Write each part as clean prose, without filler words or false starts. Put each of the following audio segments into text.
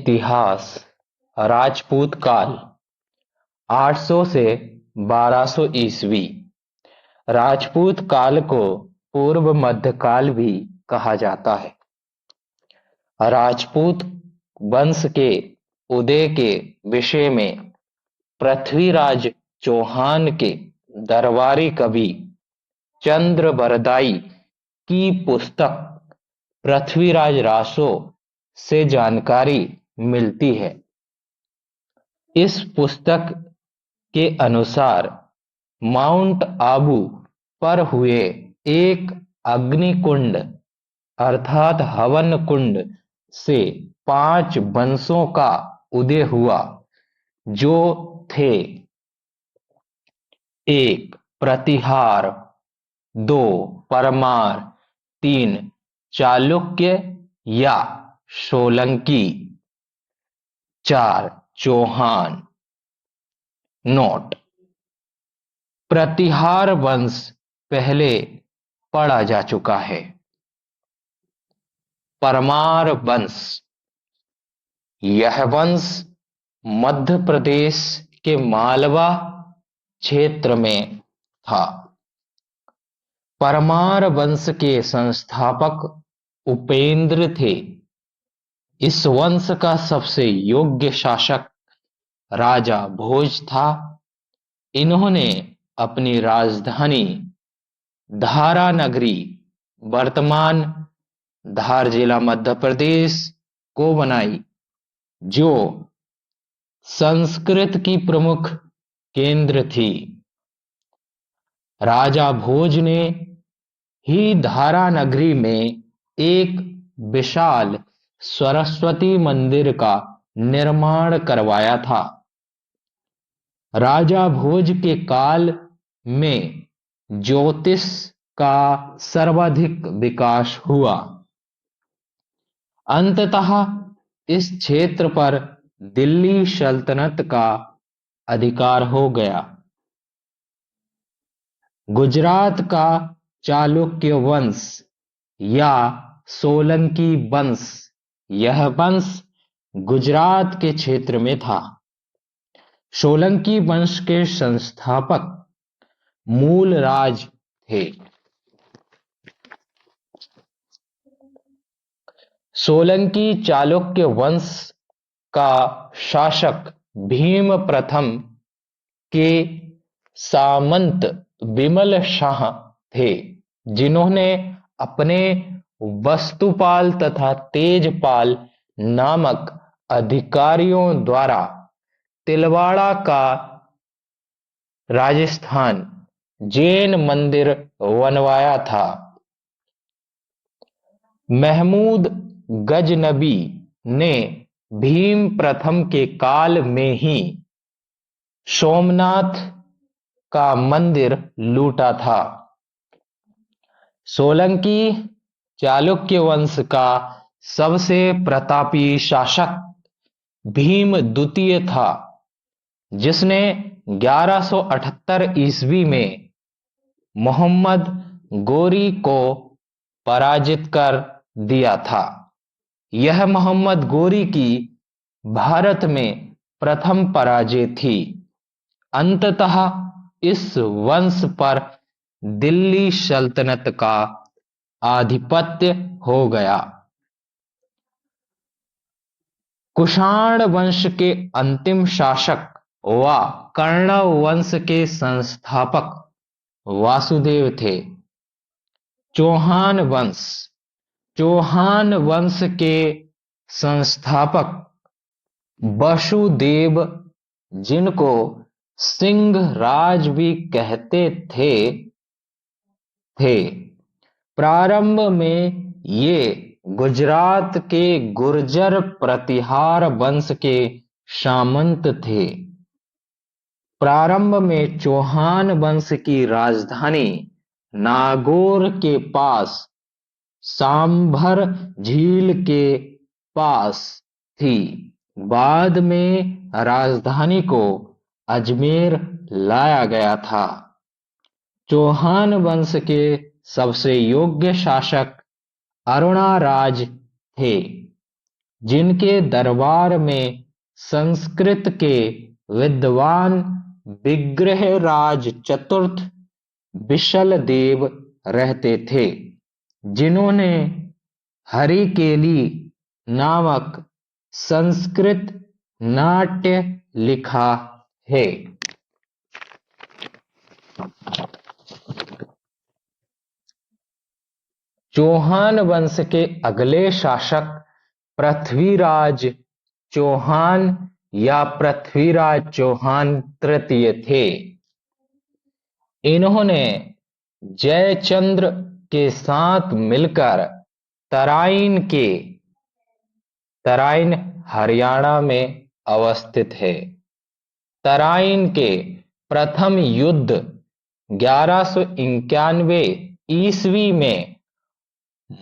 इतिहास। राजपूत काल 800 से 1200 ईस्वी। राजपूत काल को पूर्व मध्यकाल भी कहा जाता है। राजपूत वंश के उदय के विषय में पृथ्वीराज चौहान के दरबारी कवि चंद्रबरदाई की पुस्तक पृथ्वीराज रासो से जानकारी मिलती है। इस पुस्तक के अनुसार माउंट आबू पर हुए एक अग्निकुंड अर्थात हवन कुंड से 5 वंशों का उदय हुआ, जो थे 1 प्रतिहार, 2 परमार, 3 चालुक्य या सोलंकी, 4 चौहान। नोट: प्रतिहार वंश पहले पढ़ा जा चुका है। परमार वंश, यह वंश मध्य प्रदेश के मालवा क्षेत्र में था। परमार वंश के संस्थापक उपेंद्र थे। इस वंश का सबसे योग्य शासक राजा भोज था। इन्होंने अपनी राजधानी धारा नगरी, वर्तमान धार जिला मध्य प्रदेश को बनाई, जो संस्कृत की प्रमुख केंद्र थी। राजा भोज ने ही धारा नगरी में एक विशाल सरस्वती मंदिर का निर्माण करवाया था। राजा भोज के काल में ज्योतिष का सर्वाधिक विकास हुआ। अंततः इस क्षेत्र पर दिल्ली सल्तनत का अधिकार हो गया। गुजरात का चालुक्य वंश या सोलंकी वंश, यह वंश गुजरात के क्षेत्र में था। सोलंकी वंश के संस्थापक मूलराज थे। सोलंकी चालुक्य वंश का शासक भीम प्रथम के सामंत विमल शाह थे, जिन्होंने अपने वस्तुपाल तथा तेजपाल नामक अधिकारियों द्वारा तिलवाड़ा का राजस्थान जैन मंदिर बनवाया था। महमूद गजनबी ने भीम प्रथम के काल में ही सोमनाथ का मंदिर लूटा था। सोलंकी चालुक्य वंश का सबसे प्रतापी शासक भीम द्वितीय था, जिसने 1178 ईस्वी में मोहम्मद गोरी को पराजित कर दिया था। यह मोहम्मद गोरी की भारत में प्रथम पराजय थी। अंततः इस वंश पर दिल्ली सल्तनत का आधिपत्य हो गया। कुषाण वंश के अंतिम शासक व कर्ण वंश के संस्थापक वासुदेव थे। चौहान वंश, चौहान वंश के संस्थापक वसुदेव, जिनको सिंह राज भी कहते थे। प्रारंभ में ये गुजरात के गुर्जर प्रतिहार वंश के सामंत थे। प्रारंभ में चौहान वंश की राजधानी नागौर के पास सांभर झील के पास थी। बाद में राजधानी को अजमेर लाया गया था। चौहान वंश के सबसे योग्य शासक अरुणा राज थे। जिनके दरबार में संस्कृत के विद्वान विग्रहराज चतुर्थ विशलदेव रहते थे, जिन्होंने हरिकेली नामक संस्कृत नाट्य लिखा है। चौहान वंश के अगले शासक पृथ्वीराज चौहान या पृथ्वीराज चौहान तृतीय थे। इन्होंने जयचंद्र के साथ मिलकर तराइन हरियाणा में अवस्थित है। तराइन के प्रथम युद्ध 1191 ईस्वी में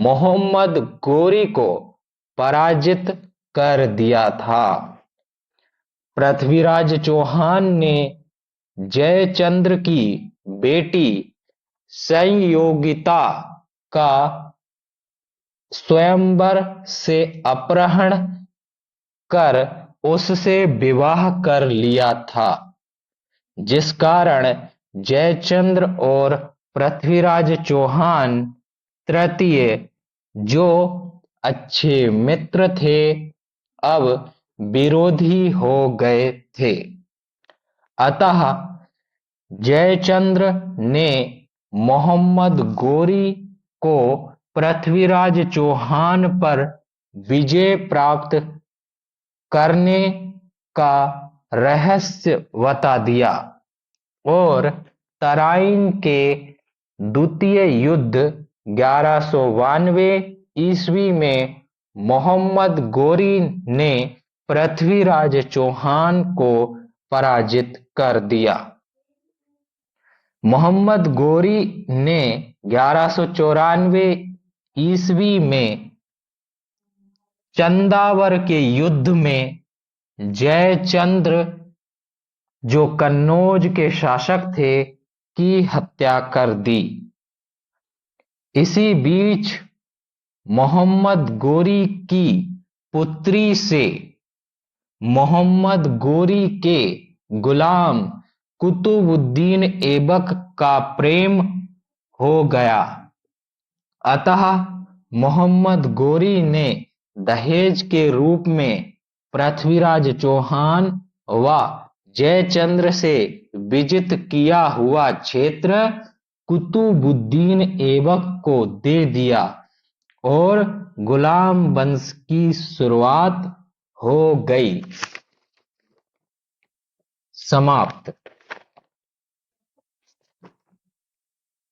मोहम्मद गोरी को पराजित कर दिया था। पृथ्वीराज चौहान ने जयचंद्र की बेटी संयोगिता का स्वयंवर से अपहरण कर उससे विवाह कर लिया था, जिस कारण जयचंद्र और पृथ्वीराज चौहान तृतीय, जो अच्छे मित्र थे, अब विरोधी हो गए थे। अतः जयचंद्र ने मोहम्मद गोरी को पृथ्वीराज चौहान पर विजय प्राप्त करने का रहस्य बता दिया और तराइन के द्वितीय युद्ध 1192 ईस्वी में मोहम्मद गोरी ने पृथ्वीराज चौहान को पराजित कर दिया। मोहम्मद गोरी ने 1194 ईस्वी में चंदावर के युद्ध में जयचंद्र, जो कन्नौज के शासक थे, की हत्या कर दी। इसी बीच मोहम्मद गोरी की पुत्री से मोहम्मद गोरी के गुलाम कुतुबुद्दीन ऐबक का प्रेम हो गया। अतः मोहम्मद गोरी ने दहेज के रूप में पृथ्वीराज चौहान व जयचंद्र से विजित किया हुआ क्षेत्र कुतुबुद्दीन ऐबक को दे दिया और गुलाम वंश की शुरुआत हो गई। समाप्त।